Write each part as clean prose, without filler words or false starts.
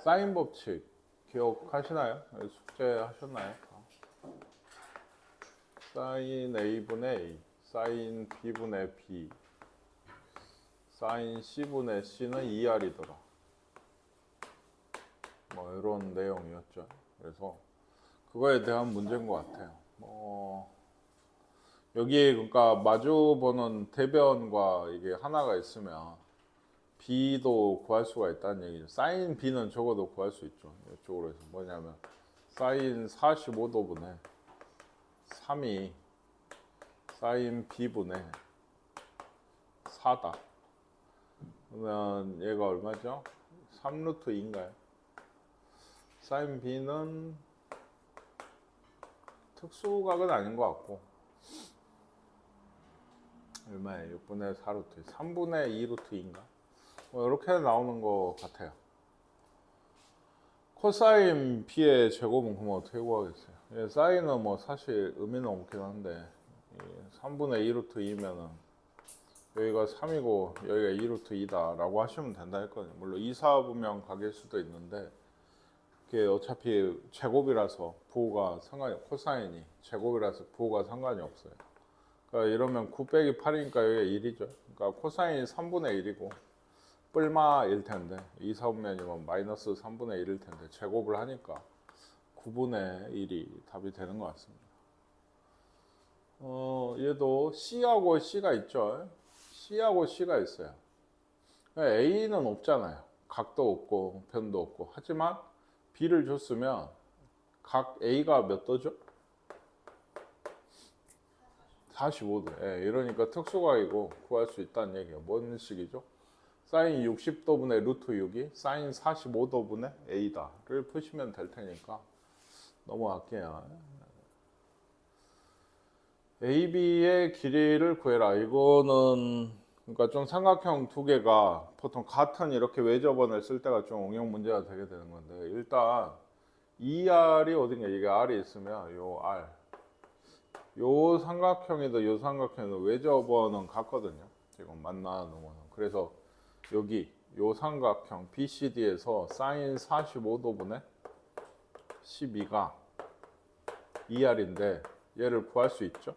사인 법칙 기억하시나요? 숙제 하셨나요? 사인 A분의 A, 사인 B분의 B, 사인 C분의 C는 2R이더라. 뭐 이런 내용이었죠. 그래서 그거에 대한 문제인 것 같아요. 여기에 그러니까 마주보는 대변과 이게 하나가 있으면 B도 구할 수가 있다는 얘기죠. 사인 B는 적어도 구할 수 있죠. 이쪽으로 해서 뭐냐면 사인 45도분의 3이 사인 B분의 4다. 그러면 얘가 얼마죠? 3루트 2인가요? 사인 B는 특수각은 아닌 것 같고 얼마예요? 6분의 4루트 3분의 2루트 2인가? 뭐 이렇게 나오는 것 같아요. 코사인 B의 제곱은 그럼 어떻게 구하겠어요? 예, 사인은 뭐 사실 의미는 없긴 한데 3분의 2루트 2면은 여기가 3이고 여기가 2루트 2다 라고 하시면 된다 했거든요. 물론 2, 4분면 각일 수도 있는데 그게 어차피 제곱이라서 부호가 상관이 코사인이 제곱이라서 부호가 상관이 없어요. 그러니까 이러면 9 빼기 8이니까 여기가 1이죠. 그러니까 코사인이 3분의 1이고 뿔마일 텐데 2, 4분면이면 마이너스 3분의 1일 텐데 제곱을 하니까 9분의 1이 답이 되는 것 같습니다. 얘도 C하고 C가 있죠. C하고 C가 있어요. A는 없잖아요. 각도 없고 변도 없고. 하지만 B를 줬으면 각 A가 몇 도죠? 45도. 예, 이러니까 특수각이고 구할 수 있다는 얘기예요. 뭔 식이죠? 사인 60도분의 루트 6이 사인 45도분의 A다를 푸시면 될 테니까 넘어갈게요. AB의 길이를 구해라. 이거는 그러니까 좀 삼각형 두 개가 보통 같은 이렇게 외접원을 쓸 때가 좀 응용 문제가 되게 되는 건데 일단 이 R이 어딘가 이게 R이 있으면 요 R 요 삼각형이든 요 삼각형이든 외접원은 같거든요. 지금 만나는 거는. 그래서 여기 요 삼각형 BCD에서 사인 45도분의 12가 2R인데 얘를 구할 수 있죠.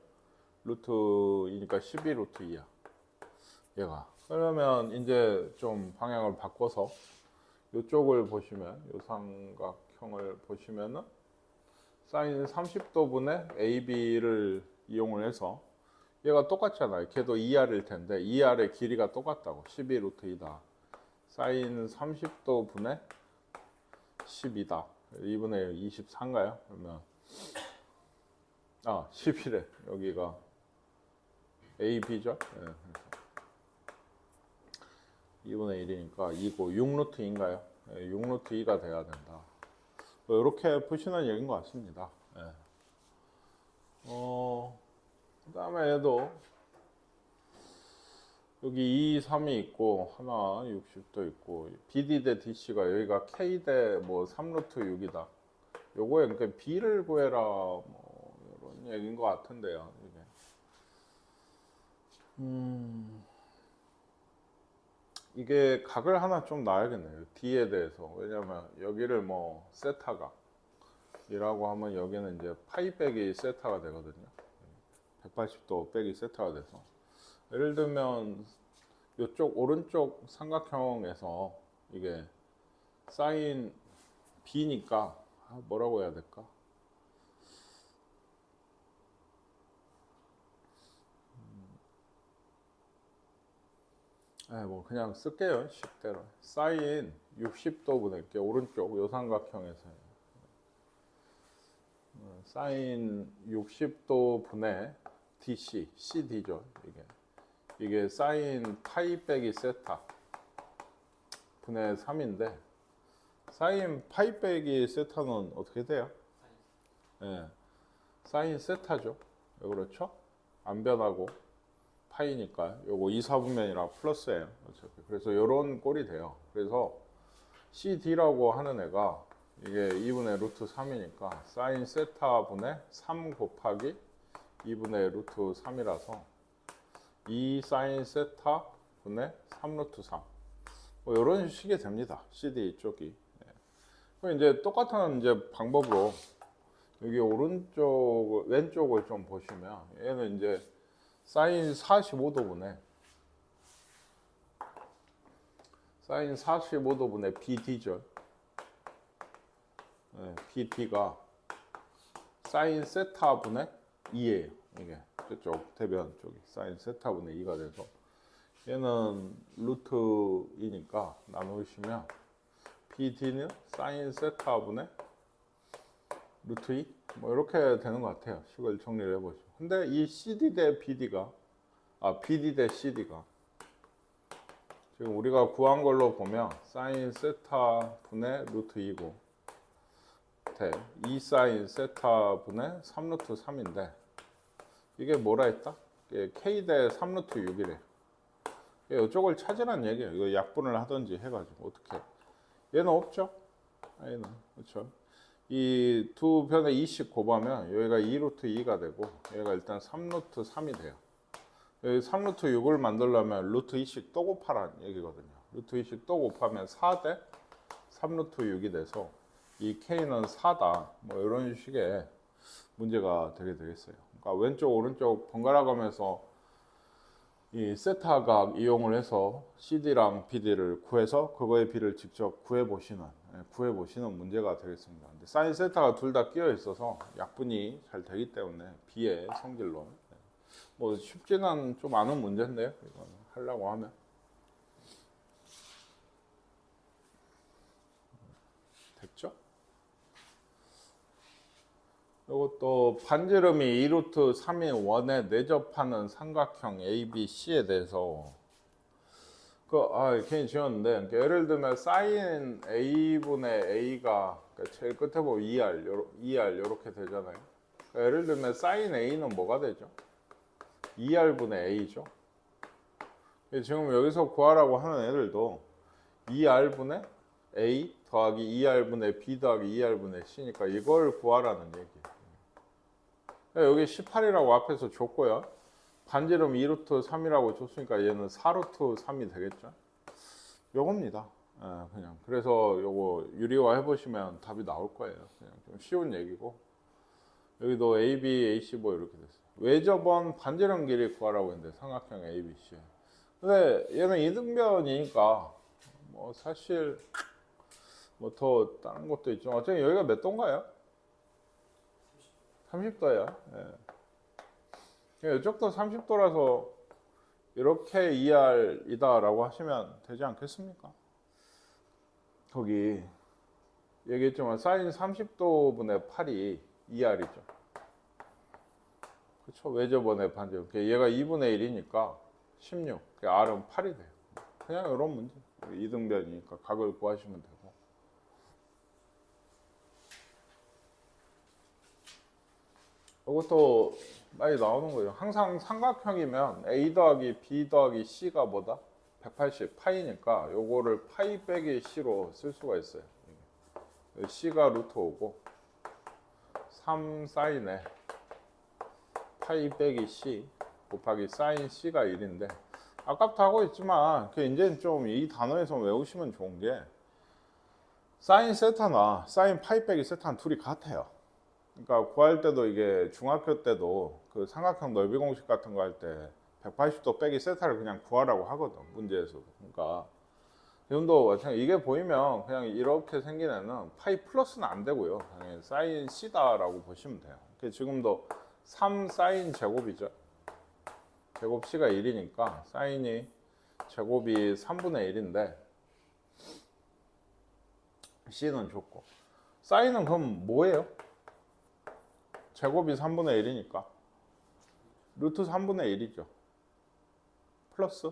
루트이니까 12 루트 2야. 얘가. 그러면 이제 좀 방향을 바꿔서 이쪽을 보시면 요 삼각형을 보시면은 사인 30도분의 AB를 이용을 해서 얘가 똑같잖아요. 걔도 2R일 텐데 2R의 길이가 똑같다고. 12 루트 2다. 사인 30도 분의 12다. 2분의 24인가요? 그러면 11에 여기가 AB죠? 네. 2분의 1이니까 2고 6루트 2인가요? 네, 6루트 2가 돼야 된다. 뭐 이렇게 푸시는 얘기인 것 같습니다. 네. 그 다음에 얘도 여기 2, 3이 있고 하나 60도 있고 BD 대 DC가 여기가 K 대 뭐 3루트 6이다. 요거에 그러니까 B를 구해라 뭐 이런 얘기인 것 같은데요. 이게 각을 하나 좀 놔야겠네요. D에 대해서. 왜냐면 여기를 뭐 세타각이라고 하면 여기는 이제 파이 빼기 세타가 되거든요. 180도 빼기 세타가 돼서. 예를 들면 이쪽 오른쪽 삼각형에서 이게 사인 B니까 뭐라고 해야 될까? 뭐 그냥 쓸게요. 식대로. 사인 60도 분의 오른쪽 요 삼각형에서 사인 60도 분의 DC, CD죠. 이게 사인 파이 빼기 세타 분의 3인데 사인 파이 빼기 세타는 어떻게 돼요? 네, 사인 세타죠. 그렇죠? 안 변하고 파이니까 요거 2, 4분면이라 플러스예요. 어차피. 그래서 이런 꼴이 돼요. 그래서 CD라고 하는 애가 이게 2분의 루트 3이니까 사인 세타 분의 3 곱하기 2분의 루트 3이라서 2 사인 세타 분의 3 루트 3 뭐 이런 식이 됩니다. CD 쪽이. 그럼 이제 똑같은 이제 방법으로 여기 오른쪽 왼쪽을 좀 보시면 얘는 이제 사인 45도분의 BD죠. 네, BD가 사인 세타분의 2예요. 이게 저쪽 대변 쪽이 사인 세타분의 2가 돼서 얘는 루트 2니까 나누시면 BD는 사인 세타분의 루트 2? 뭐 이렇게 되는 것 같아요. 식을 정리를 해보죠. 근데 이 CD 대 BD가 BD 대 CD가 지금 우리가 구한 걸로 보면 사인 세타 분의 루트 2고 대 2 사인 세타 분의 3 루트 3인데 이게 뭐라 했다? K 대 3 루트 6이래. 이쪽을 찾으란 얘기예요. 이거 약분을 하든지 해가지고 어떻게? 얘는 없죠? 얘는 그렇죠? 이 두 변의 2씩 곱하면 여기가 2 루트 2가 되고 여기가 일단 3 루트 3이 돼요. 여기 3 루트 6을 만들려면 루트 2씩 또 곱하라는 얘기거든요. 루트 2씩 또 곱하면 4 대 3 루트 6이 돼서 이 K는 4다. 뭐 이런 식의 문제가 되게 되겠어요. 그러니까 왼쪽 오른쪽 번갈아 가면서 이 세타각 이용을 해서 CD랑 BD를 구해서 그거의 B를 직접 구해보시는 문제가 되겠습니다. 근데 사인 세타가 둘 다 끼어 있어서 약분이 잘 되기 때문에 B의 성질로 뭐 쉽지는 좀 않은 문제인데요. 이거는 하려고 하면 됐죠? 이것도 반지름이 2루트 3인 원에 내접하는 삼각형 ABC에 대해서 괜히 지웠는데 그러니까 예를 들면 사인 A분의 A가 그러니까 제일 끝에 보면 2R 이렇게 되잖아요. 그러니까 예를 들면 사인 A는 뭐가 되죠? 2R분의 A죠. 지금 여기서 구하라고 하는 애들도 2R분의 A 더하기 2R분의 B 더하기 2R분의 C니까 이걸 구하라는 얘기예요. 여기 18이라고 앞에서 줬고요. 반지름 2루트 3이라고 줬으니까 얘는 4루트 3이 되겠죠. 요겁니다. 그냥 그래서 요거 유리화 해보시면 답이 나올 거예요. 그냥 좀 쉬운 얘기고 여기도 AB, AC 뭐 이렇게 됐어요. 외접원 반지름 길이 구하라고 했는데 삼각형 ABC. 근데 얘는 이등변이니까 뭐 사실 뭐 더 다른 것도 있죠. 어차피 여기가 몇 도인가요? 30도예요. 이쪽도 30도라서 이렇게 2R이다라고 하시면 되지 않겠습니까? 거기 얘기했지만 사인 30도분의 8이 2R이죠. 그렇죠? 외접원의 반지름. 얘가 2분의 1이니까 16. R은 8이 돼요. 그냥 이런 문제. 이등변이니까 각을 구하시면 되고. 이것도 많이 나오는 거예요. 항상 삼각형이면 A 더하기 B 더하기 C가 뭐다? 180 파이니까 요거를 파이 빼기 C로 쓸 수가 있어요. C가 루트 5고 3 사인에 파이 빼기 C 곱하기 사인 C가 1인데 아까부터 하고 있지만 이제는 좀 이 단어에서 외우시면 좋은 게 사인 세타나 사인 파이 빼기 세타는 둘이 같아요. 그러니까 구할 때도 이게 중학교 때도 그 삼각형 넓이 공식 같은 거 할 때 180도 빼기 세타를 그냥 구하라고 하거든 문제에서도. 그러니까 지금도 이게 보이면 그냥 이렇게 생긴 애는 파이 플러스는 안 되고요. 그냥 사인 C다라고 보시면 돼요. 지금도 3 사인 제곱이죠. 제곱 C가 1이니까 사인이 제곱이 3분의 1인데 C는 좋고 사인은 그럼 뭐예요? 제곱이 3분의 1이니까 루트 3분의 1이죠. 플러스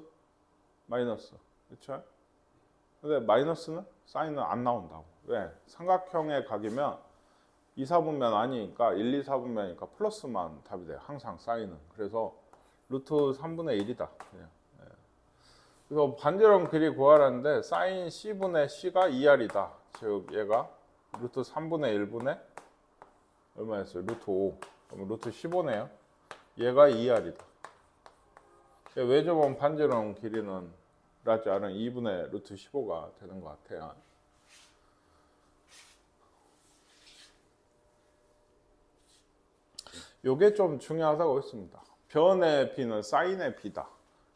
마이너스 그렇죠? 근데 마이너스는 사인은 안 나온다고. 왜? 삼각형의 각이면 2, 4분면 아니니까 1, 2, 4분면이니까 플러스만 답이 돼요. 항상 사인은. 그래서 루트 3분의 1이다. 그냥. 그래서 반지름 길이 구하라는데 사인 C분의 C가 2R이다. 즉 얘가 루트 3분의 1분의 얼마였어요? 루트 5. 그럼 루트 15네요. 얘가 2R이다. 외접원 반지름 길이는 라지 R은 2분의 루트 15가 되는 것 같아요. 요게 좀 중요하다고 했습니다. 변의 B는 사인의 B다.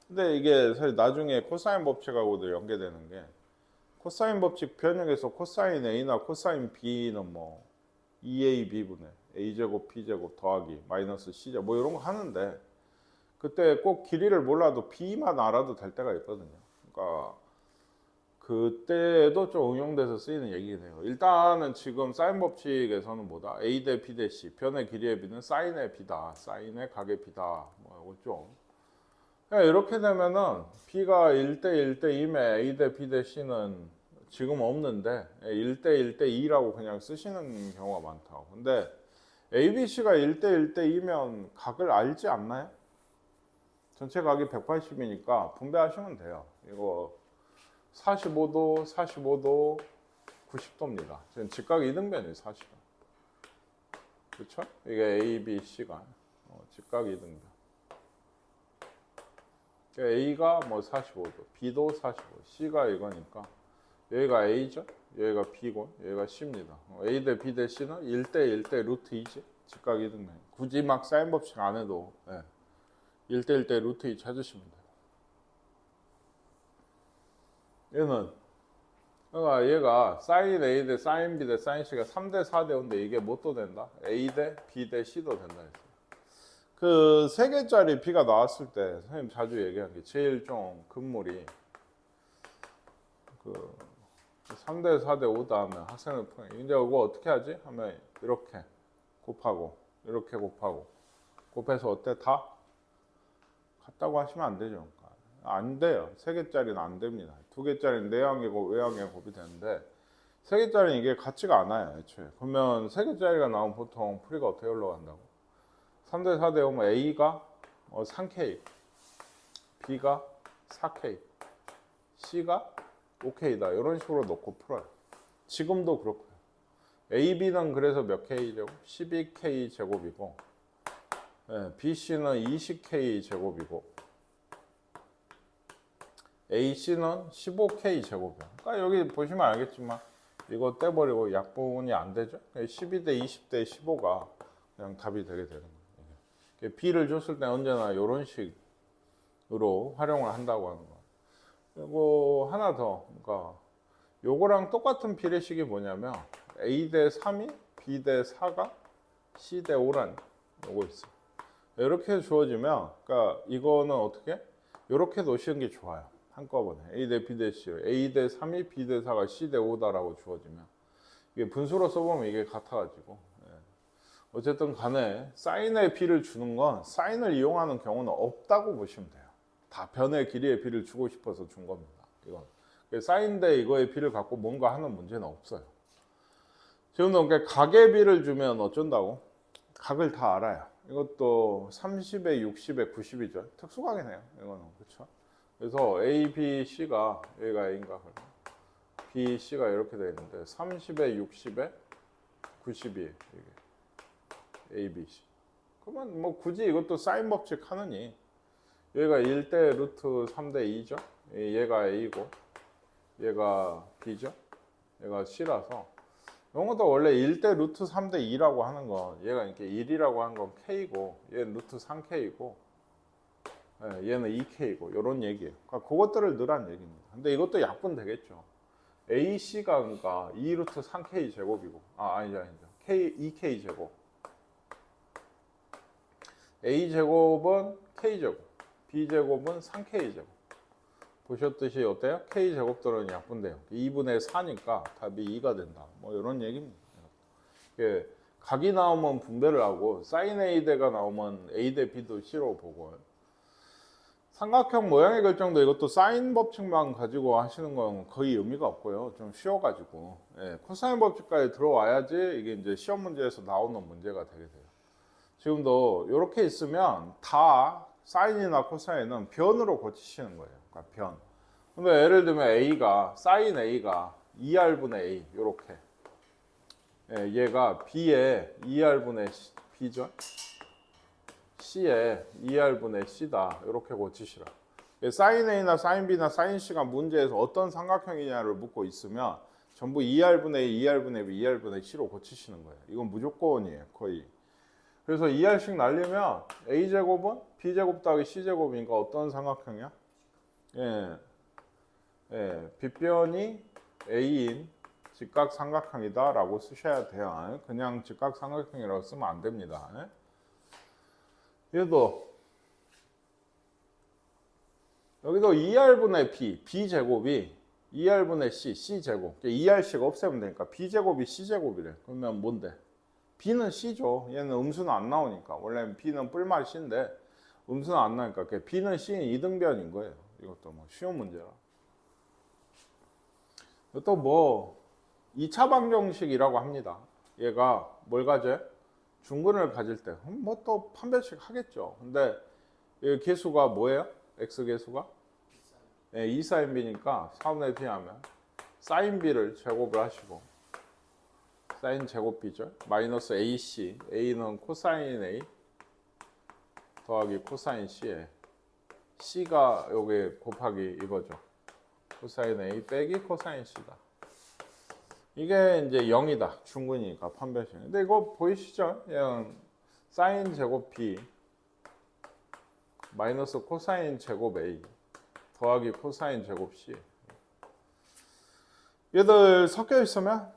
근데 이게 사실 나중에 코사인 법칙하고도 연계되는 게 코사인 법칙 변형에서 코사인 A나 코사인 B는 뭐 2AB분의 A제곱 B제곱 더하기 마이너스 C제곱 뭐 이런 거 하는데 그때 꼭 길이를 몰라도 B만 알아도 될 때가 있거든요. 그러니까 그때도 좀 응용돼서 쓰이는 얘기네요. 일단은 지금 사인 법칙에서는 뭐다? A 대 B 대 C 변의 길이의 B는 사인의 B다. 사인의 각의 B다. 뭐 이거 좀 이렇게 되면은 B가 1대 1대 2면 A 대 B 대 C는 지금 없는데 1대 1대 2라고 그냥 쓰시는 경우가 많다고. 근데 A, B, C가 1대 1대 2면 각을 알지 않나요? 전체 각이 180이니까 분배하시면 돼요. 이거 45도, 45도, 90도입니다. 지금 직각 이등변이에요, 40은. 그렇죠? 이게 A, B, C가 직각 이등변. A가 뭐 45도, B도 45, C가 이거니까 여기가 A죠? 여기가 B고 여기가 C입니다. A 대 B 대 C는 1대 1대 루트 2지. 직각 이등변. 굳이 막 사인 법칙 안 해도 1대 1대 루트 2 찾으시면 돼요. 얘는 그러니까 얘가 사인 A 대 사인 B 대 사인 C가 3대 4대 5인데 이게 뭣도 된다? A 대 B 대 C도 된다 했어요. 그 3개짜리 B가 나왔을 때 선생님 자주 얘기한 게 제일 좀 근물이 그 3대 4대 5 다음에 학생을 풀어. 이제 이거 어떻게 하지? 하면 이렇게 곱하고 이렇게 곱하고 곱해서 어때? 다 같다고 하시면 안 되죠. 안 돼요. 3개짜리는 안 됩니다. 2개짜리는 내항이고 외항의 곱이 되는데 3개짜리는 이게 같지가 않아요. 애초에. 그러면 3개짜리가 나오면 보통 풀이가 어떻게 올라간다고? 3대 4대 오면 A가 3K, B가 4K, C가 5K다. 이런 식으로 놓고 풀어요. 지금도 그렇고요. A, B는 그래서 몇 K제곱? 12K 제곱이고 B, C는 20K 제곱이고 A, C는 15K 제곱이에요. 그러니까 여기 보시면 알겠지만 이거 떼버리고 약분이 안 되죠? 12대 20대 15가 그냥 답이 되게 되는 거예요. B를 줬을 때 언제나 이런 식으로 활용을 한다고 하는 거예요. 그리고 하나 더, 그러니까 요거랑 똑같은 비례식이 뭐냐면 A 대 3이 B 대 4가 C 대 5란 요거 있어요. 이렇게 주어지면, 그러니까 이거는 어떻게? 이렇게 놓으시는 게 좋아요. 한꺼번에 A 대 B 대 C, A 대 3이 B 대 4가 C 대 5다라고 주어지면 이게 분수로 써보면 이게 같아가지고 어쨌든 간에 사인의 B를 주는 건 사인을 이용하는 경우는 없다고 보시면 돼요. 다 변의 길이의 B를 주고 싶어서 준 겁니다. 이건 사인 대 이거의 B를 갖고 뭔가 하는 문제는 없어요. 지금도 그러니까 각의 B를 주면 어쩐다고? 각을 다 알아요. 이것도 30에 60에 90이죠. 특수각이네요. 이거는 그렇죠. 그래서 A, B, C가 여기가 A인가 B, C가 이렇게 되어 있는데 30에 60에 90이 이게 A, B, C. 그러면 뭐 굳이 이것도 사인 법칙 하느니 여기가 1대 루트 3대 2죠. 얘가 A고 얘가 B죠. 얘가 C라서 이런 것도 원래 1대 루트 3대 2라고 하는 건 얘가 이렇게 1이라고 하는 건 K고 얘는 루트 3K고 얘는 2K고 이런 얘기예요. 그러니까 그것들을 넣으란 얘기입니다. 근데 이것도 약분 되겠죠. AC가 그러니까 2 루트 3K 제곱이고 아니죠. K 2K 제곱 A 제곱은 K 제곱 B 제곱은 3K 제곱 보셨듯이 어때요? K 제곱들은 약분돼요. 2분의 4니까 답이 2가 된다. 뭐 이런 얘기입니다. 각이 나오면 분배를 하고 사인 A대가 나오면 A 대 B도 C로 보고 삼각형 모양의 결정도 이것도 사인 법칙만 가지고 하시는 건 거의 의미가 없고요. 좀 쉬워가지고 코사인 법칙까지 들어와야지 이게 이제 시험 문제에서 나오는 문제가 되게 돼요. 지금도 이렇게 있으면 다 사인이나 코사인은 변으로 고치시는 거예요. 그러니까 변. 근데 예를 들면 A가 사인 A가 2R분의 A 이렇게 얘가 B에 2R분의 B죠. C에 2R분의 C다. 이렇게 고치시라. 사인 A나 사인 B나 사인 C가 문제에서 어떤 삼각형이냐를 묻고 있으면 전부 2R분의 A, 2R분의 B, 2R분의 C로 고치시는 거예요. 이건 무조건이에요. 거의. 그래서 2R씩 날리면 A제곱은 B제곱 더하기 C제곱이니까 어떤 삼각형이야? 예, 예, 빗변이 A인 직각삼각형이다 라고 쓰셔야 돼요. 그냥 직각삼각형이라고 쓰면 안 됩니다. 얘도 여기도 2R분의 B, B제곱이 2R분의 C, C제곱 2R씩 없애면 되니까 B제곱이 C제곱이래. 그러면 뭔데? B는 C죠. 얘는 음수는 안 나오니까. 원래 B는 뿔말 C인데 음수는 안 나오니까 B는 C인 이등변인 거예요. 이것도 뭐 쉬운 문제라. 또 뭐 2차 방정식이라고 합니다. 얘가 뭘 가져? 중근을 가질 때 뭐 또 판별식 하겠죠. 근데 이 개수가 뭐예요? x 개수가? 네, 2 sin b니까 4분의 b 하면 sin b를 제곱을 하시고 sin 제곱 b죠. 마이너스 ac, a는 코사인 a 더하기 코사인 c에 c가 여기 곱하기 이거죠. 코사인 a 빼기 코사인 c다. 이게 이제 0이다. 중근이니까 판별식. 근데 이거 보이시죠? 얘는 사인 제곱 b 마이너스 코사인 제곱 a 더하기 코사인 제곱 c. 얘들 섞여 있으면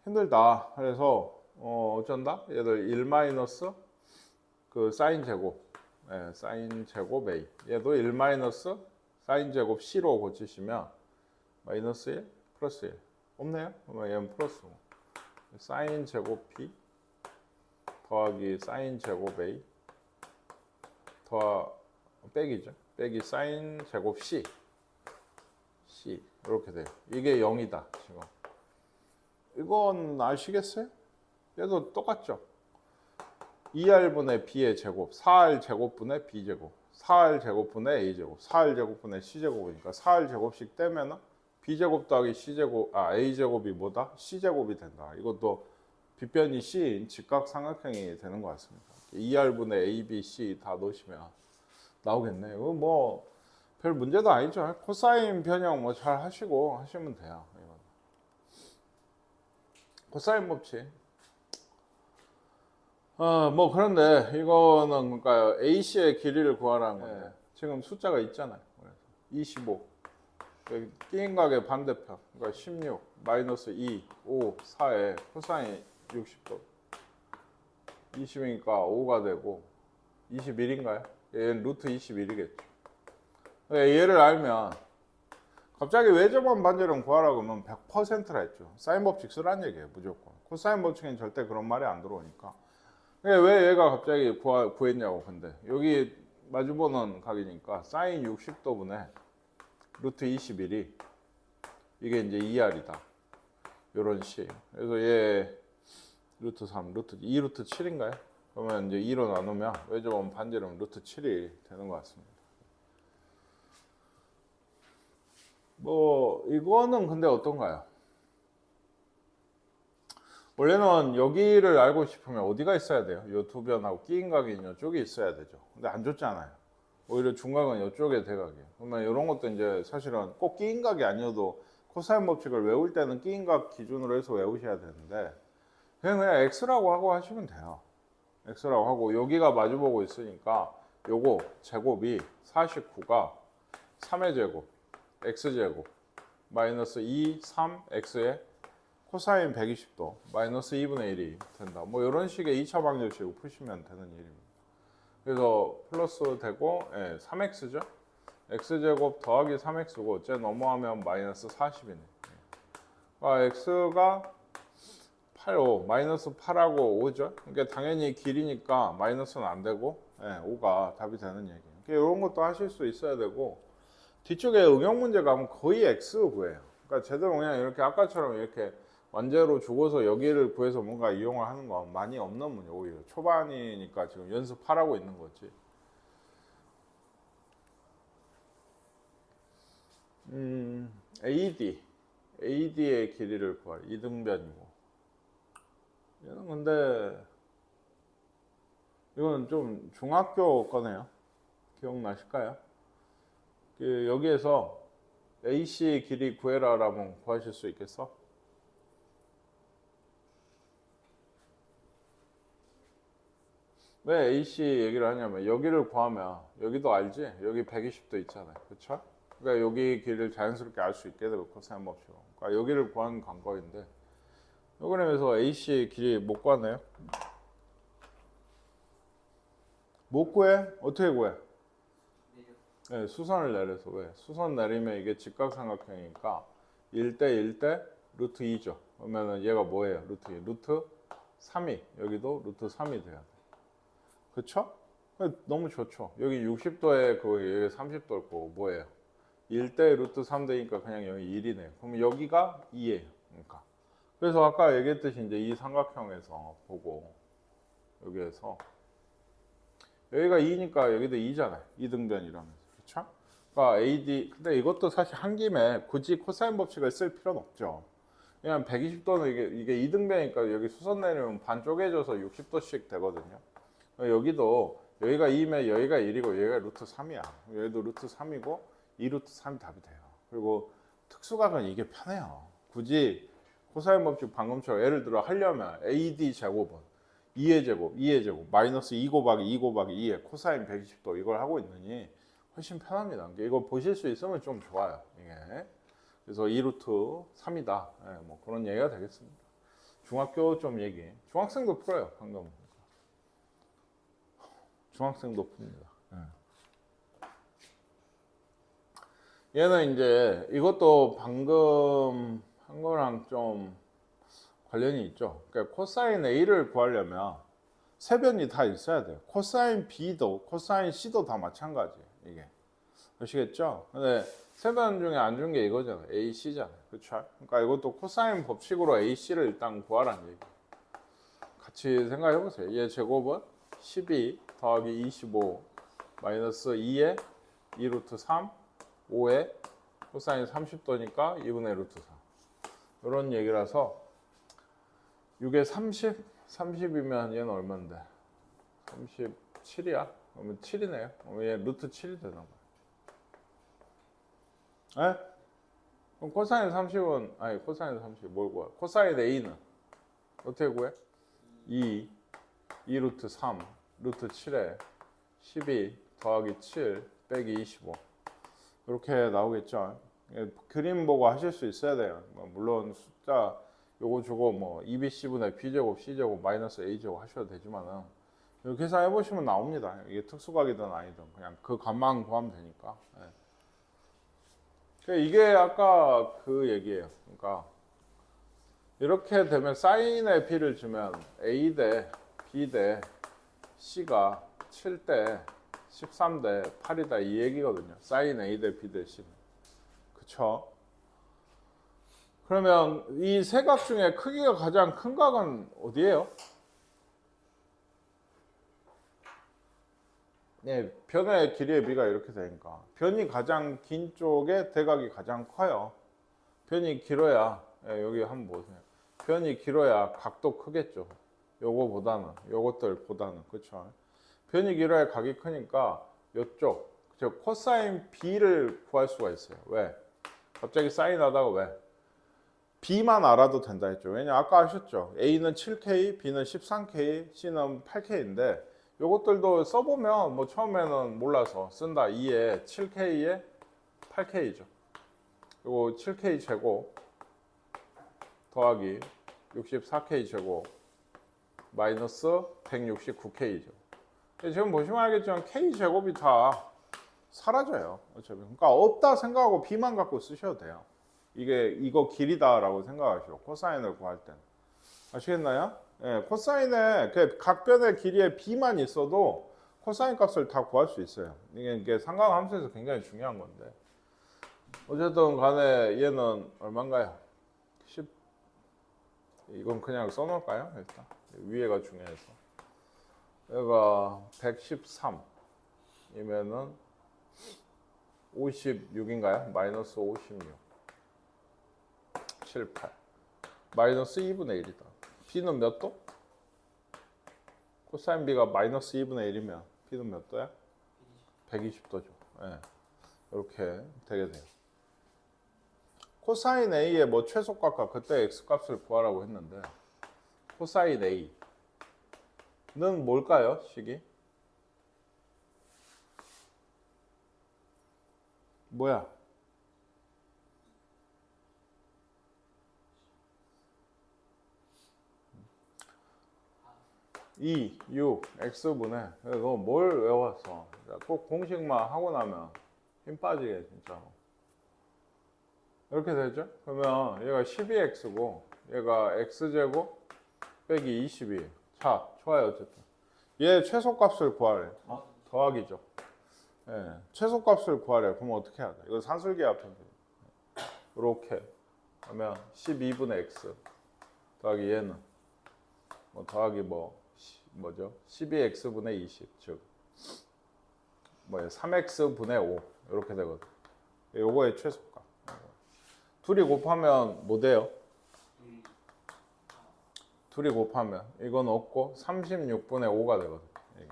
힘들다. 그래서 어쩐다? 얘들 1 마이너스 그 사인 제곱, 네, 사인 제곱 a. 얘도 1 마이너스 사인 제곱 c로 고치시면 마이너스 1 플러스 1. 없네요? 그러면 얘는 플러스 5. 사인 제곱 b 더하기 사인 제곱 a 빼기죠. 빼기 사인 제곱 c 이렇게 돼요. 이게 0이다 지금. 이건 아시겠어요? 얘도 똑같죠. 2R분의 B의 제곱 4R 제곱분의 B제곱 4R 제곱분의 A제곱 4R 제곱분의 C제곱이니까 4R 제곱씩 떼면은 B제곱 더하기 C제곱, A제곱이 뭐다? C제곱이 된다. 이것도 빗변이 C인 직각삼각형이 되는 것 같습니다. 2R분의 A, B, C 다 넣으시면 나오겠네. 이거 뭐 별 문제도 아니죠. 코사인 변형 뭐 잘 하시고 하시면 돼요. 이건. 코사인 법칙. 뭐 그런데 이거는 그러니까 AC의 길이를 구하라는 건데 네. 지금 숫자가 있잖아요. 25. 끼인각의 반대편. 그러니까 16 마이너스 2, 5, 4에 코사인 60도. 20이니까 5가 되고 21인가요? 얘는 루트 21이겠죠. 얘를 알면 갑자기 외접한 반지름 구하라고 하면 100%라 했죠. 사인 법칙 쓰란 얘기예요. 무조건. 코사인 법칙엔 절대 그런 말이 안 들어오니까. 왜 얘가 갑자기 구했냐고. 근데 여기 마주보는 각이니까 사인 60도분의 루트 21이 이게 이제 2R이다. 요런 식이에요. 그래서 얘 루트 3, 루트 2 루트 7인가요? 그러면 이제 2로 나누면 외접한 반지름 루트 7이 되는 것 같습니다. 뭐 이거는 근데 어떤가요? 원래는 여기를 알고 싶으면 어디가 있어야 돼요? 이 두 변하고 끼인각이 이쪽에 있어야 되죠. 근데 안 줬잖아요. 오히려 중각은 이쪽에 대각이에요. 그러면 이런 것도 이제 사실은 꼭 끼인각이 아니어도 코사인 법칙을 외울 때는 끼인각 기준으로 해서 외우셔야 되는데 그냥 X라고 하고 하시면 돼요. X라고 하고 여기가 마주보고 있으니까 요거 제곱이 49가 3의 제곱 X제곱 마이너스 2, 3, X에 코사인 120도 마이너스 2분의 1이 된다. 뭐 이런 식의 2차 방정식으로 푸시면 되는 일입니다. 그래서 플러스 되고 3X죠. X제곱 더하기 3X고 쟤 넘어가면 마이너스 40이네. X가 8, 5 마이너스 8하고 5죠. 그러니까 당연히 길이니까 마이너스는 안 되고 5가 답이 되는 얘기예요. 이런 것도 하실 수 있어야 되고 뒤쪽에 응용 문제 가면 거의 X 구해요. 그러니까 제대로 그냥 이렇게 아까처럼 이렇게 완제로 주고서 여기를 구해서 뭔가 이용을 하는 건 많이 없는 문제. 오히려 초반이니까 지금 연습하라고 있는 거지. AD의 길이를 구할 이등변이고. 얘는 근데 이거는 좀 중학교 거네요. 기억나실까요? 여기에서 AC의 길이 구해라라면 구하실 수 있겠어? 왜 AC 얘기를 하냐면 여기를 구하면 여기도 알지? 여기 120도 있잖아요. 그쵸? 그러니까 여기 길을 자연스럽게 알 수 있게 되고 코사인 법칙으로. 그러니까 여기를 구하는 관건인데 이 그림에서 AC 길이 못 구하네요. 못 구해? 어떻게 구해? 네, 수선을 내려서. 왜? 수선 내리면 이게 직각삼각형이니까 1대 1대 루트 2죠. 그러면은 얘가 뭐예요? 루트 2. 루트 3이. 여기도 루트 3이 돼야 돼. 그쵸? 너무 좋죠. 여기 60도에 여기 30도일 거고 뭐예요? 1대 루트 3 되니까 그냥 여기 1이네요. 그럼 여기가 2예요. 그러니까. 그래서 아까 얘기했듯이 이제 이 삼각형에서 보고 여기에서 여기가 2니까 여기도 2잖아요. 2등변이라면서. 그쵸? 그러니까 AD 근데 이것도 사실 한 김에 굳이 코사인 법칙을 쓸 필요는 없죠. 왜냐면 120도는 이게 2등변이니까 여기 수선 내리면 반 쪼개져서 60도씩 되거든요. 여기도 여기가 2면 여기가 1이고 여기가 루트 3이야. 여기도 루트 3이고 2 루트 3이 답이 돼요. 그리고 특수각은 이게 편해요. 굳이 코사인 법칙 방금처럼 예를 들어 하려면 AD 제곱은 2의 제곱, 2의 제곱, 마이너스 2 곱하기 2 곱하기 2의 코사인 120도 이걸 하고 있느니 훨씬 편합니다. 이거 보실 수 있으면 좀 좋아요. 이게. 그래서 2 루트 3이다. 네, 뭐 그런 얘기가 되겠습니다. 중학교 좀 얘기. 중학생도 풀어요. 방금. 중학생도 풉니다. 네. 얘는 이제 이것도 방금 한 거랑 좀 관련이 있죠. 그러니까 코사인 A를 구하려면 세 변이 다 있어야 돼요. 코사인 B도 코사인 C도 다 마찬가지. 이게 아시겠죠? 근데 세 변 중에 안 준 게 이거잖아요. A, C잖아요. 그렇죠? 그러니까 이것도 코사인 법칙으로 A, C를 일단 구하라는 얘기. 같이 생각해 보세요. 얘 제곱은 12 더하기 25 마이너스 2에 2 루트 3 5에 코사인 30도니까 2분의 루트 4 이런 얘기라서 6에 30? 30이면 얘는 얼마인데? 37이야? 그러면 7이네요. 얘 루트 7이 되는 거야. 에? 그럼 코사인 30은 아니 코사인 30 뭘 구해? 코사인 A는 어떻게 구해? 2 루트 3 루트 7에 12 더하기 7 빼기 25 이렇게 나오겠죠. 그림 보고 하실 수 있어야 돼요. 물론 숫자 요거 주고 뭐 2bc분의 b제곱 c제곱 마이너스 a제곱 하셔도 되지만은 이렇게 계산해 보시면 나옵니다. 이게 특수각이든 아니든 그냥 그 값만 구하면 되니까. 네. 이게 아까 그 얘기예요. 그러니까 이렇게 되면 사인의 b를 주면 a 대 b 대 c가 7대 13대 8이다 이 얘기거든요. 사인 a 대 b 대 c는. 그쵸? 그러면 이 세 각 중에 크기가 가장 큰 각은 어디예요? 네, 변의 길이의 비가 이렇게 되니까 변이 가장 긴 쪽에 대각이 가장 커요. 변이 길어야 여기 한번 보세요. 변이 길어야 각도 크겠죠. 요것들보다는 그렇죠. 변이 길어야 각이 크니까 이쪽 즉 코사인 B를 구할 수가 있어요. 왜? 갑자기 사인 하다가 왜? B만 알아도 된다 했죠. 왜냐 아까 아셨죠. A는 7K, B는 13K, C는 8K인데 요것들도 써보면 뭐 처음에는 몰라서 쓴다. 2에 7K에 8K죠. 그리고 7K 제곱 더하기 64K 제곱 마이너스 169K죠. 지금 보시면 알겠지만 K 제곱이 다 사라져요. 어차피. 그러니까 없다 생각하고 B만 갖고 쓰셔도 돼요. 이거 길이다라고 생각하시고 코사인을 구할 때는 아시겠나요? 예, 코사인의 각변의 길이의 b만 있어도 코사인 값을 다 구할 수 있어요. 이게 삼각함수에서 굉장히 중요한 건데 어쨌든 간에 얘는 얼마인가요? 10 이건 그냥 써놓을까요? 일단 위에가 중요해서 얘가 113이면은 56인가요? 마이너스 56 7, 8 마이너스 2분의 1이다. B는 몇 도? 코사인 B가 마이너스 2분의 1이면 B는 몇 도야? 120도죠. 네. 이렇게 되게 돼요. 코사인 A의 뭐 최소값과 그때 X값을 구하라고 했는데 코사인 A 뭘까요? 식이? 뭐야? 2, 6, x분의 너 뭘 외웠어? 꼭 공식만 하고 나면 힘 빠지게 진짜. 이렇게 되죠? 그러면 얘가 12x고 얘가 x제곱 빼기 22. 자, 좋아요. 어쨌든 얘 최소값을 구하래. 더하기죠. 예, 최소값을 구하래. 그럼 어떻게 해야 돼? 이거 산술기압인데 이렇게 하면 12분의 x 더하기 얘는 뭐 더하기 뭐죠? 12x분의 20, 즉 뭐예요? 3x분의 5 이렇게 되거든. 요거의 최소값. 둘이 곱하면 뭐 돼요? 둘이 곱하면 이건 없고 36분의 5가 되거든. 이게.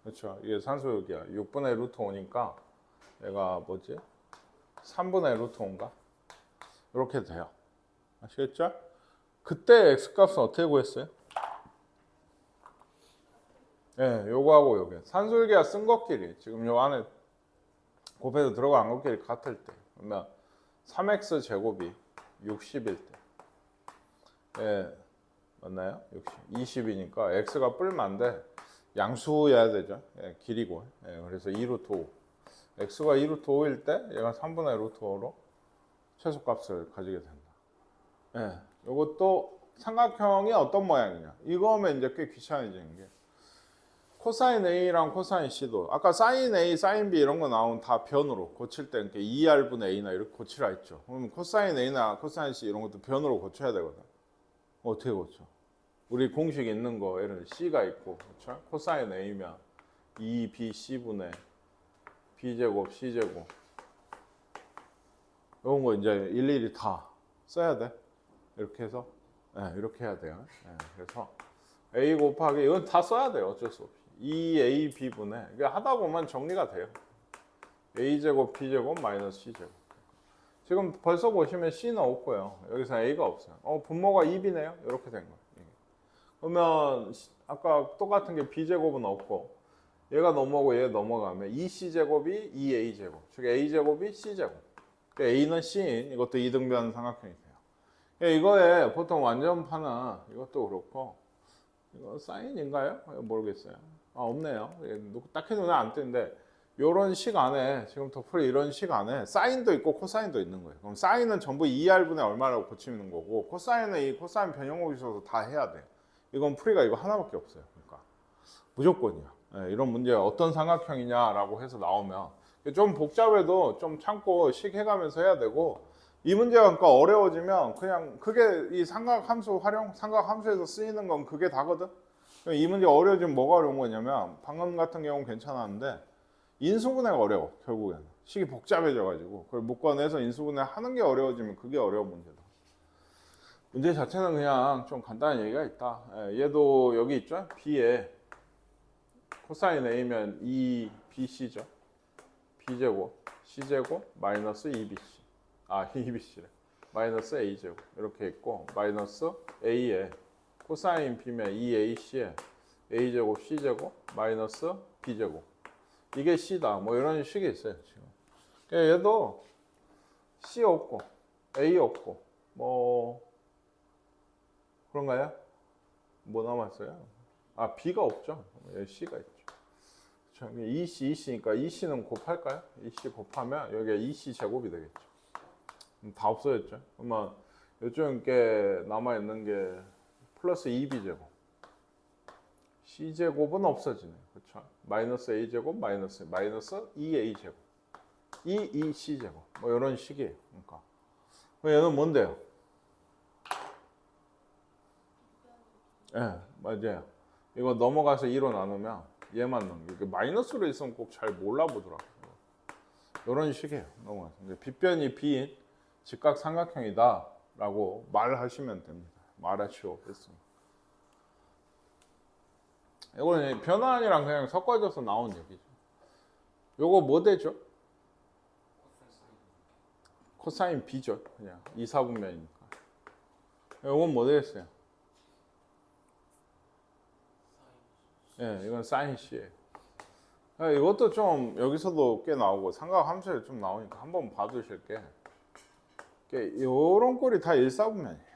그렇죠? 이게 산소유기야. 6분의 루트 5니까 얘가 뭐지? 3분의 루트 5인가? 이렇게 돼요. 아시겠죠? 그때 x값은 어떻게 구했어요? 예, 요거하고 요게 산술기가 쓴 것끼리 지금 요 안에 곱해서 들어간 것끼리 같을 때 그러면 3x 제곱이 60일 때 예, 맞나요? 60, 20이니까 x가 뿔만데 양수여야 되죠. 예, 길이고 예, 그래서 2루트 5 x가 2루트 5일 때 얘가 3분의 루트 5로 최소값을 가지게 된다. 예, 요것도 삼각형이 어떤 모양이냐 이거면 이제 꽤 귀찮아지는 게 코사인 A랑 코사인 C도 아까 사인 A, 사인 B 이런 거 나오면 다 변으로 고칠 때 이렇게 2R분의 A나 이렇게 고치라 했죠. 그러면 코사인 A나 코사인 C 이런 것도 변으로 고쳐야 되거든. 어떻게 고쳐? 우리 공식 있는 거 예를 들어 C가 있고 그렇죠? 코사인 A면 2BC분의 B제곱 C제곱 이런 거 이제 일일이 다 써야 돼. 이렇게 해서 네, 이렇게 해야 돼요. 네, 그래서 A 곱하기 이건 다 써야 돼요. 어쩔 수 없이. 2AB분의 이게 하다 보면 정리가 돼요. A제곱 B제곱 마이너스 C제곱. 지금 벌써 보시면 C는 없고요. 여기서 A가 없어요. 분모가 2B네요. 이렇게 된 거예요. 그러면 아까 똑같은 게 B제곱은 없고 얘가 넘어가고 얘 넘어가면 2C제곱이 2A제곱. 즉 A제곱이 C제곱. 그러니까 A는 C인 이것도 이등변 삼각형이 돼요. 이거에 보통 완전파는 이것도 그렇고 이거 사인인가요? 모르겠어요. 없네요. 딱히 눈에 안 띄는데 이런 식 안에 지금 덧풀이 이런 식 안에 사인도 있고 코사인도 있는 거예요. 그럼 사인은 전부 2R분의 얼마라고 고치는 거고 코사인은 이 코사인 변형곱이 있어서 다 해야 돼. 이건 풀이가 이거 하나밖에 없어요. 그러니까 무조건이야. 네, 이런 문제 어떤 삼각형이냐라고 해서 나오면 좀 복잡해도 좀 참고 식 해가면서 해야 되고 이 문제가 그러니까 어려워지면 그냥 그게 이 삼각함수 활용, 삼각함수에서 쓰이는 건 그게 다거든. 이 문제 어려워지면 뭐가 어려운 거냐면 방금 같은 경우는 괜찮았는데 인수분해가 어려워 결국에는 식이 복잡해져가지고 그걸 묶어내서 인수분해 하는 게 어려워지면 그게 어려운 문제다. 문제 자체는 그냥 좀 간단한 얘기가 있다. 얘도 여기 있죠. B에 코사인 A면 2BC죠. B제곱 C제곱 마이너스 2BC 2BC래. 마이너스 A제곱 이렇게 있고 마이너스 A에 코사인 B면 2AC에 A제곱 C제곱 마이너스 B제곱 이게 C다. 뭐 이런 식이 있어요. 지금. 얘도 C 없고 A 없고 뭐 그런가요? 뭐 남았어요? B가 없죠. C가 있죠. 그렇죠. EC, EC니까 EC는 곱할까요? EC 곱하면 여기가 EC 제곱이 되겠죠. 다 없어졌죠. 그러면 요즘 게 남아있는 게 플러스 2B제곱 C제곱은 없어지네. 그렇죠. 마이너스 A제곱 마이너스 2A제곱 2C제곱 뭐 이런 식이에요. 그러니까 얘는 뭔데요? 맞아요. 이거 넘어가서 2로 나누면 얘만 넘겨. 이게 마이너스로 있으면 꼭 잘 몰라보더라고요. 이런 식이에요. 넘어가서 빗변이 B인 직각 삼각형이다 라고 말하시면 됩니다. 말하시오 했습니다. 이거는 변환이랑 그냥 섞어져서 나온 얘기죠. 요거 뭐 되죠? 코사인 B죠. 그냥 2, 4분면이니까. 요건 뭐 되겠어요? 예, 이건 사인 C예요. 이것도 좀 여기서도 꽤 나오고 삼각함수에 좀 나오니까 한번 봐두실 게 이런 꼴이 다 일사분면이에요.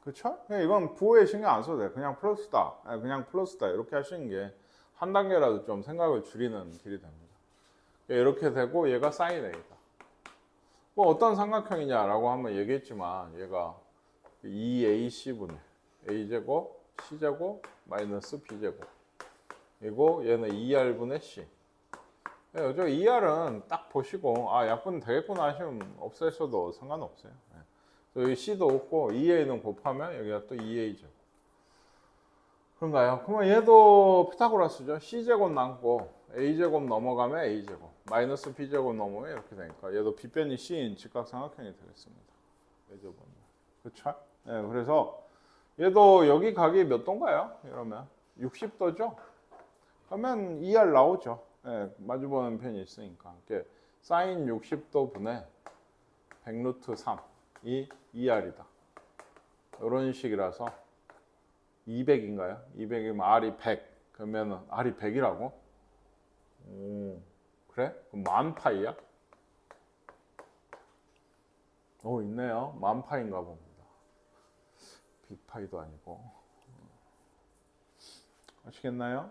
그렇죠? 이건 부호에 신경 안 써도 돼요. 그냥 플러스다, 그냥 플러스다 이렇게 하시는 게 한 단계라도 좀 생각을 줄이는 길이 됩니다. 이렇게 되고 얘가 사인 A다. 뭐 어떤 삼각형이냐라고 한번 얘기했지만 얘가 2AC분의 A제곱 C제곱 마이너스 B제곱 그리고 얘는 2R분의 C. 저 2R은 딱 보시고 약분 되겠구나 하시면 없애셔도 상관없어요. 여기 C도 없고 2A는 곱하면 여기가 또 2A제곱. 그런가요? 그러면 얘도 피타고라스죠. C제곱 남고 A제곱 넘어가면 A제곱 마이너스 B제곱 넘으면 이렇게 되니까 얘도 빗변이 C인 직각삼각형이 되겠습니다. A제곱. 그렇죠? 그래서 얘도 여기 각이 몇 도인가요? 이러면 60도죠? 그러면 2R 나오죠. 마주보는 편이 있으니까. 사인 60도 분의 100루트 3이 2R이다. 이런 식이라서 200인가요? 200이면 R이 100. 그러면 R이 100이라고? 그래? 그럼 만파이야? 있네요. 만파인가 봅니다. 빅파이도 아니고. 아시겠나요?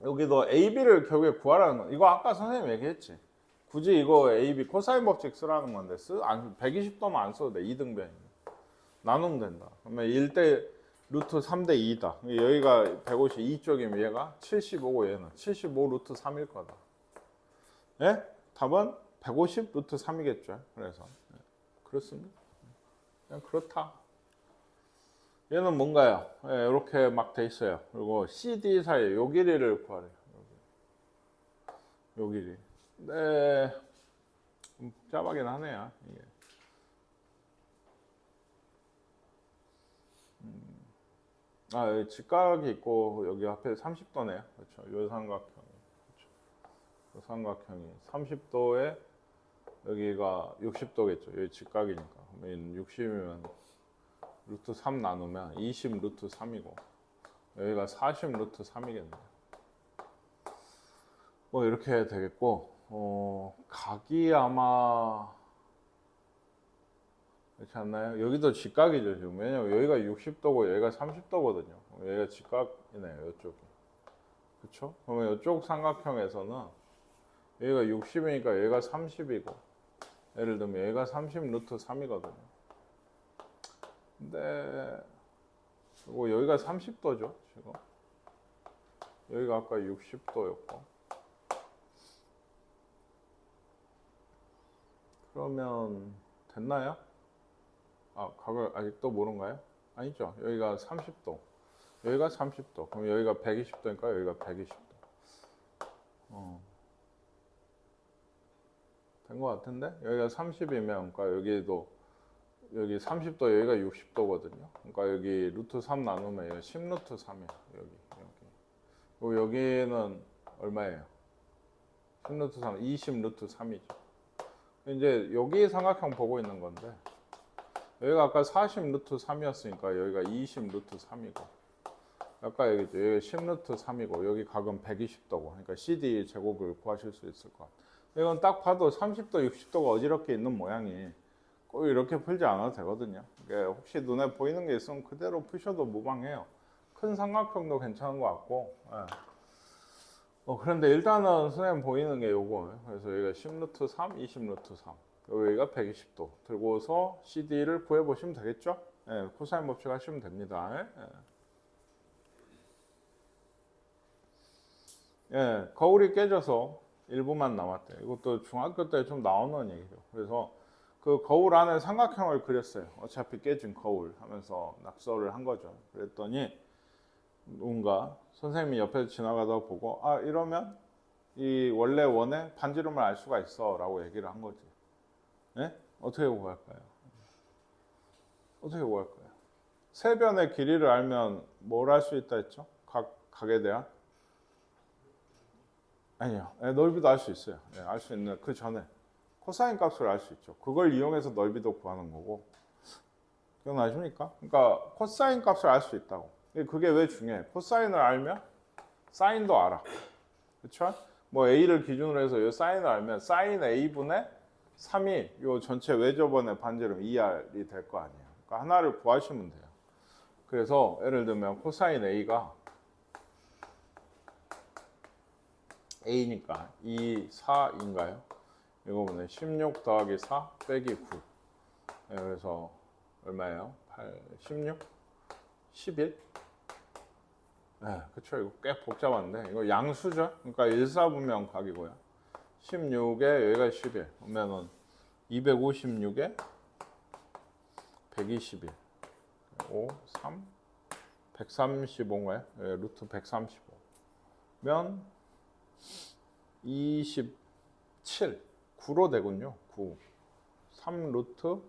여기도 AB를 결국에 구하라는 건 이거 아까 선생님 얘기했지. 굳이 이거 AB 코사인 법칙 쓰라는 건데 120도만 안 써도 돼. 2등변이면. 나누면 된다. 그러면 1대 루트 3대 2다. 여기가 150 2쪽이면 얘가 75고 얘는 75 루트 3일 거다. 예? 답은 150 루트 3이겠죠. 그래서 그렇습니다. 그냥 그렇다. 얘는 뭔가요? 이렇게 막 돼 있어요. 그리고 CD 사이 요 길이를 구하래요. 요 길이. 네, 좀 복잡하긴 하네요. 이게. 여기 직각이 있고 여기 앞에 30도네요. 그렇죠. 요 삼각형이. 그렇죠. 요 삼각형이 30도에 여기가 60도겠죠. 여기 직각이니까. 그러면 60이면 루트 3 나누면 20 루트 3이고 여기가 40 루트 3이겠네요. 뭐 이렇게 되겠고 각이 아마 그렇지 않나요? 여기도 직각이죠 지금. 왜냐면 여기가 60도고 여기가 30도거든요. 여기가 직각이네요. 이쪽이. 그렇죠? 그러면 이쪽 삼각형에서는 여기가 60이니까 여기가 30이고 예를 들면 여기가 30 루트 3이거든요. 근데 그리고 여기가 30도죠 지금. 여기가 아까 60도였고 그러면 됐나요? 각을 아직도 모른가요? 아니죠. 여기가 30도 여기가 30도 그럼 여기가 120도니까 여기가 120도 된 것 같은데 여기가 30이면 그러니까 여기도 여기 30도 여기가 60도거든요. 그러니까 여기 루트 3 나누면 여기 10 루트 3이에요. 여기. 여기는 얼마예요? 10 루트 3, 20 루트 3이죠. 이제 여기 삼각형 보고 있는 건데 여기가 아까 40 루트 3이었으니까 여기가 20 루트 3이고 아까 여기죠. 여기 10 루트 3이고 여기 각은 120도고 그러니까 CD 제곱을 구하실 수 있을 것 같아요. 이건 딱 봐도 30도, 60도가 어지럽게 있는 모양이 꼭 이렇게 풀지 않아도 되거든요. 혹시 눈에 보이는 게 있으면 그대로 푸셔도 무방해요. 큰 삼각형도 괜찮은 것 같고. 그런데 일단은 선생님 보이는 게 요거. 그래서 여기가 10 루트 3, 20 루트 3. 여기가 120도. 들고서 CD를 구해보시면 되겠죠? 코사인 법칙 하시면 됩니다. 거울이 깨져서 일부만 남았대요. 이것도 중학교 때 좀 나오는 얘기죠. 그래서 그 거울 안에 삼각형을 그렸어요. 어차피 깨진 거울 하면서 낙서를 한 거죠. 그랬더니 누군가 선생님이 옆에서 지나가다 보고 이러면 이 원래 원의 반지름을 알 수가 있어 라고 얘기를 한 거지. 어떻게 구할까요? 어떻게 구할까요? 세 변의 길이를 알면 뭘 알 수 있다 했죠? 각에 대한? 아니요. 넓이도 알 수 있어요. 알 수 있는 그 전에 코사인 값을 알 수 있죠. 그걸 이용해서 넓이도 구하는 거고. 기억나십니까? 그러니까 코사인 값을 알 수 있다고. 그게 왜 중요해? 코사인을 알면 사인도 알아. 그쵸? 뭐 A를 기준으로 해서 이 사인을 알면 사인 A분의 3이 요 전체 외접원의 반지름 2R이 될 거 아니에요. 그러니까 하나를 구하시면 돼요. 그래서 예를 들면 코사인 A가 A니까 2, 4인가요? 이거 보면 16 더하기 4 빼기 9. 네, 그래서 얼마예요? 8, 16? 11? 네, 그쵸. 이거 꽤 복잡한데. 이거 양수죠? 그러니까 일사분명각이고요. 16에 여기가 11. 그러면은 256에 121. 5, 3, 135인가요? 네, 루트 135. 면 27. 9로 되군요. 9. 3 루트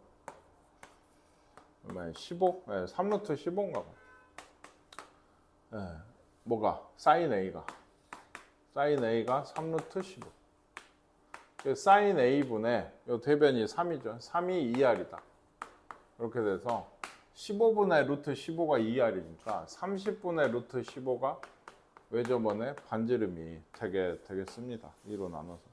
얼마예요? 15? 네, 3 루트 15인가 봐. 네, 뭐가? 사인 A가 3 루트 15. 사인 A분의 요 대변이 3이죠. 3이 2R이다. 이렇게 돼서 15분의 루트 15가 2R이니까 30분의 루트 15가 외접원의 반지름이 되겠습니다. 2로 나눠서.